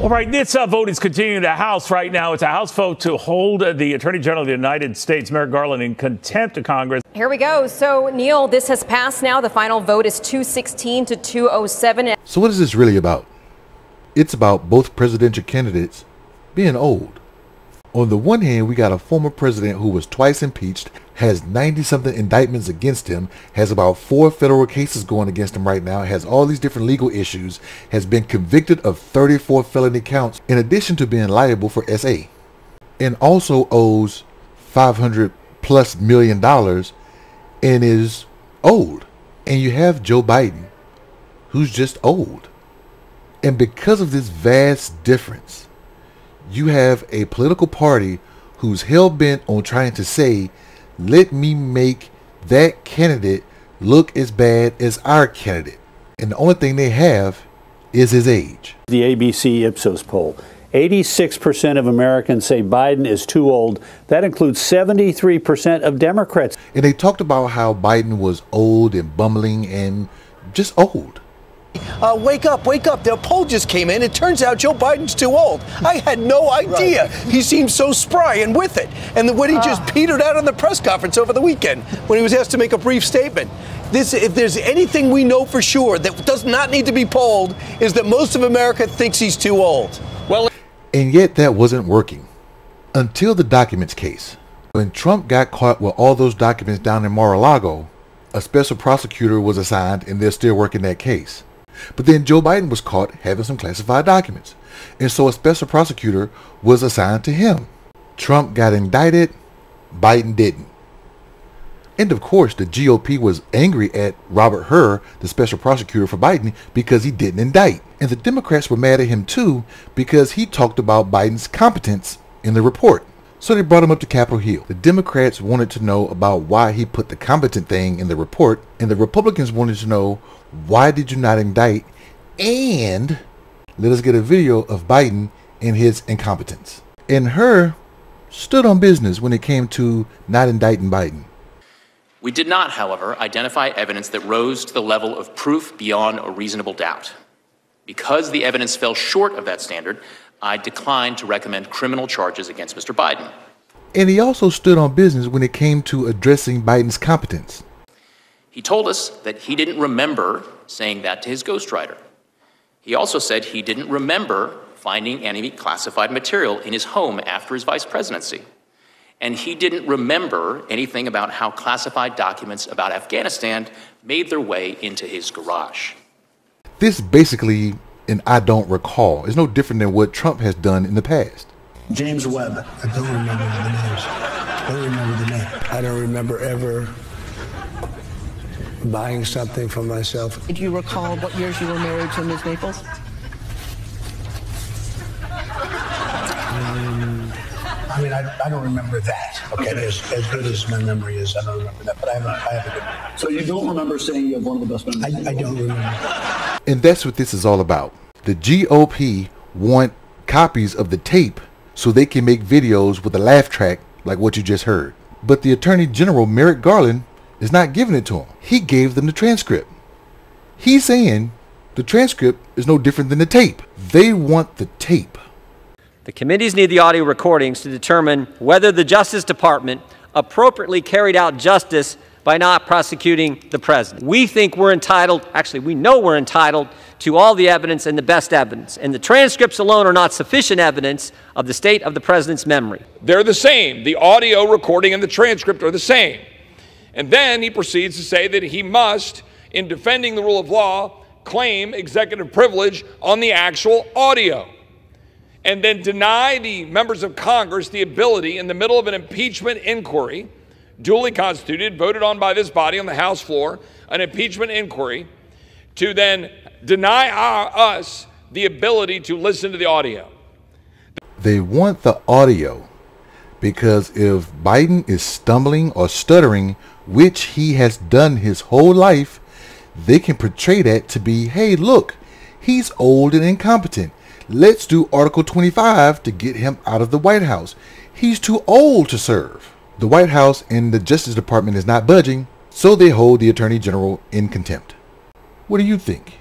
All right, this vote is continuing in the House right now. It's a House vote to hold the Attorney General of the United States, Merrick Garland, in contempt of Congress. Here we go. So, Neil, this has passed now. The final vote is 216 to 207. So what is this really about? It's about both presidential candidates being old. On the one hand, we got a former president who was twice impeached, has 90-something indictments against him, has about 4 federal cases going against him right now, has all these different legal issues, has been convicted of 34 felony counts in addition to being liable for SA, and also owes $500+ million and is old. And you have Joe Biden, who's just old. And because of this vast difference, you have a political party who's hell-bent on trying to say, let me make that candidate look as bad as our candidate. And the only thing they have is his age. The ABC Ipsos poll. 86% of Americans say Biden is too old. That includes 73% of Democrats. And they talked about how Biden was old and bumbling and just old. Wake up, wake up. The poll just came in. It turns out Joe Biden's too old. I had no idea. Right. He seems so spry and with it. And when he just petered out on the press conference over the weekend when he was asked to make a brief statement. If there's anything we know for sure that does not need to be polled, is that most of America thinks he's too old. Well, and yet that wasn't working until the documents case. When Trump got caught with all those documents down in Mar-a-Lago, a special prosecutor was assigned and they're still working that case. But then Joe Biden was caught having some classified documents, and so a special prosecutor was assigned to him. Trump got indicted, Biden didn't. And of course the GOP was angry at Robert Hur, the special prosecutor for Biden, because he didn't indict. And the Democrats were mad at him too because he talked about Biden's competence in the report. So they brought him up to Capitol Hill. The Democrats wanted to know about why he put the competent thing in the report, and the Republicans wanted to know, why did you not indict? And let us get a video of Biden and his incompetence. And Hur stood on business when it came to not indicting Biden. We did not, however, identify evidence that rose to the level of proof beyond a reasonable doubt. Because the evidence fell short of that standard, I declined to recommend criminal charges against Mr. Biden. And he also stood on business when it came to addressing Biden's competence. He told us that he didn't remember saying that to his ghostwriter. He also said he didn't remember finding any classified material in his home after his vice presidency. And he didn't remember anything about how classified documents about Afghanistan made their way into his garage. This basically an I don't recall. It's no different than what Trump has done in the past. James Webb. I don't remember the names. I don't remember the name. I don't remember ever buying something for myself. Do you recall what years you were married to Ms. Maples? I mean, I don't remember that. Okay, as good as my memory is, I don't remember that. But I have a good. So you don't remember saying you have one of the best memories? I don't remember. And that's what this is all about. The GOP want copies of the tape so they can make videos with a laugh track like what you just heard. But the Attorney General, Merrick Garland, is not giving it to him. He gave them the transcript. He's saying the transcript is no different than the tape. They want the tape. The committees need the audio recordings to determine whether the Justice Department appropriately carried out justice by not prosecuting the president. We think we're entitled, actually we know we're entitled, to all the evidence and the best evidence. And the transcripts alone are not sufficient evidence of the state of the president's memory. They're the same. The audio recording and the transcript are the same. And then he proceeds to say that he must, in defending the rule of law, claim executive privilege on the actual audio, and then deny the members of Congress the ability, in the middle of an impeachment inquiry, duly constituted, voted on by this body on the House floor, an impeachment inquiry, to then deny us the ability to listen to the audio. They want the audio because if Biden is stumbling or stuttering, which he has done his whole life, they can portray that to be, hey, look, he's old and incompetent. Let's do Article 25 to get him out of the White House. He's too old to serve. The White House and the Justice Department is not budging, so they hold the Attorney General in contempt. What do you think?